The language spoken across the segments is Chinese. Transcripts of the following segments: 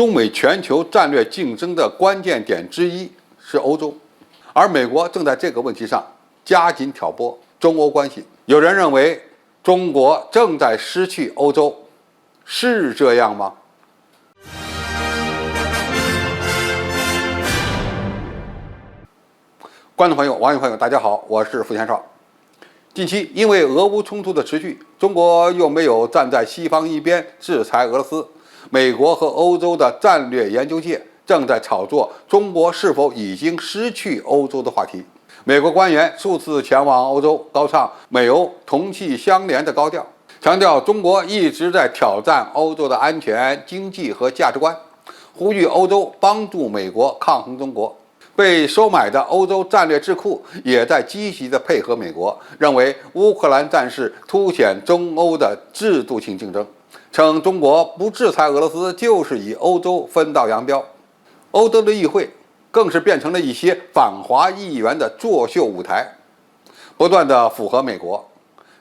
中美全球战略竞争的关键点之一是欧洲，而美国正在这个问题上加紧挑拨中欧关系。有人认为中国正在失去欧洲，是这样吗？观众朋友、网友朋友，大家好，我是付先少。近期因为俄乌冲突的持续，中国又没有站在西方一边制裁俄罗斯，美国和欧洲的战略研究界正在炒作中国是否已经失去欧洲的话题。美国官员数次前往欧洲，高唱美欧同气相连的高调，强调中国一直在挑战欧洲的安全、经济和价值观，呼吁欧洲帮助美国抗衡中国。被收买的欧洲战略智库也在积极地配合美国，认为乌克兰战事凸显中欧的制度性竞争，称中国不制裁俄罗斯就是与欧洲分道扬镳。欧洲的议会更是变成了一些反华议员的作秀舞台，不断地符合美国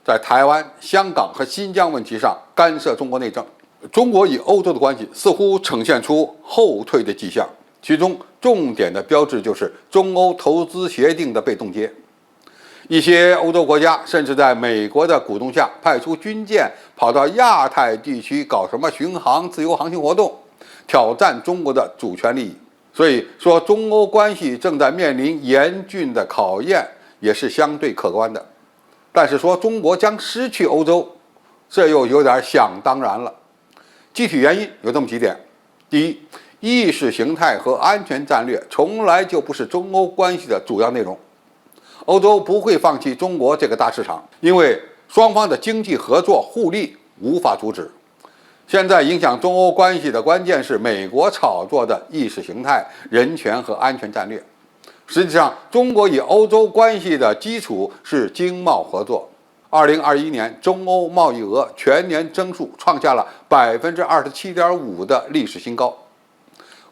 在台湾、香港和新疆问题上干涉中国内政。中国与欧洲的关系似乎呈现出后退的迹象，其中重点的标志就是中欧投资协定的被冻结。一些欧洲国家甚至在美国的鼓动下派出军舰跑到亚太地区搞什么巡航、自由航行活动，挑战中国的主权利益。所以说中欧关系正在面临严峻的考验也是相对客观的。但是说中国将失去欧洲，这又有点想当然了。具体原因有这么几点：第一，意识形态和安全战略从来就不是中欧关系的主要内容。欧洲不会放弃中国这个大市场，因为双方的经济合作互利无法阻止。现在影响中欧关系的关键是美国炒作的意识形态、人权和安全战略。实际上，中国与欧洲关系的基础是经贸合作。2021年中欧贸易额全年增速创下了27.5%的历史新高。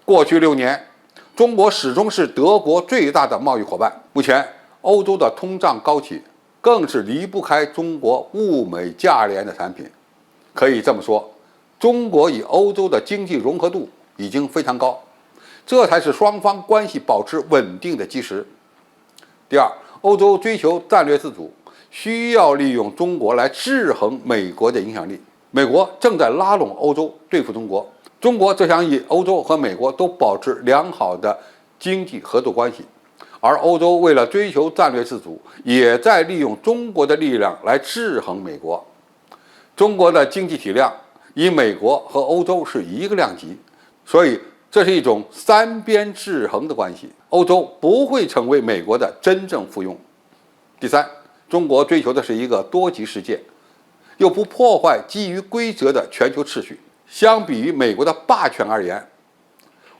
过去6年，中国始终是德国最大的贸易伙伴。目前，欧洲的通胀高企，更是离不开中国物美价廉的产品。可以这么说，中国与欧洲的经济融合度已经非常高，这才是双方关系保持稳定的基石。第二，欧洲追求战略自主，需要利用中国来制衡美国的影响力。美国正在拉拢欧洲对付中国。中国则想与欧洲和美国都保持良好的经济合作关系，而欧洲为了追求战略自主，也在利用中国的力量来制衡美国。中国的经济体量与美国和欧洲是一个量级，所以这是一种三边制衡的关系。欧洲不会成为美国的真正附庸。第三，中国追求的是一个多极世界，又不破坏基于规则的全球秩序。相比于美国的霸权而言，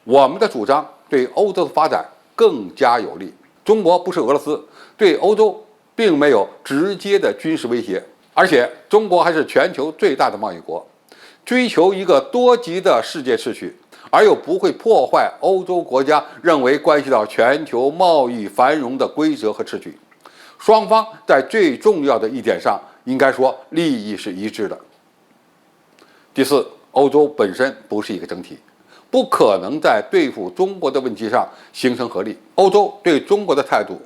我们的主张对欧洲的发展更加有利。中国不是俄罗斯，对欧洲并没有直接的军事威胁，而且中国还是全球最大的贸易国，追求一个多极的世界秩序，而又不会破坏欧洲国家认为关系到全球贸易繁荣的规则和秩序。双方在最重要的一点上，应该说利益是一致的。第四，欧洲本身不是一个整体，不可能在对付中国的问题上形成合力。欧洲对中国的态度，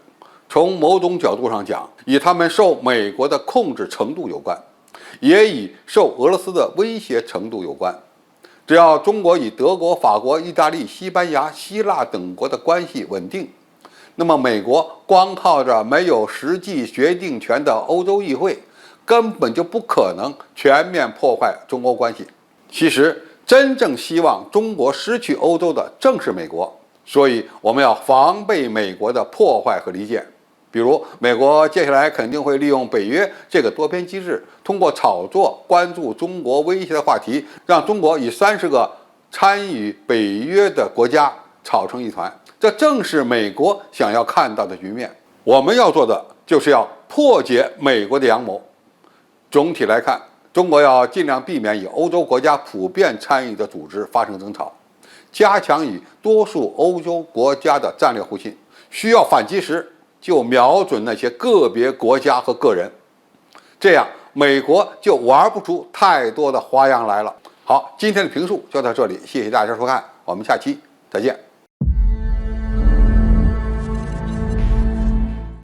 从某种角度上讲，与他们受美国的控制程度有关，也与受俄罗斯的威胁程度有关。只要中国与德国、法国、意大利、西班牙、希腊等国的关系稳定，那么美国光靠着没有实际决定权的欧洲议会，根本就不可能全面破坏中欧关系。其实，真正希望中国失去欧洲的正是美国，所以我们要防备美国的破坏和离间。比如，美国接下来肯定会利用北约这个多边机制，通过炒作关注中国威胁的话题，让中国与30个参与北约的国家吵成一团。这正是美国想要看到的局面。我们要做的就是要破解美国的阳谋。总体来看，中国要尽量避免与欧洲国家普遍参与的组织发生争吵，加强与多数欧洲国家的战略互信。需要反击时，就瞄准那些个别国家和个人，这样美国就玩不出太多的花样来了。好，今天的评述就到这里，谢谢大家收看。我们下期再见。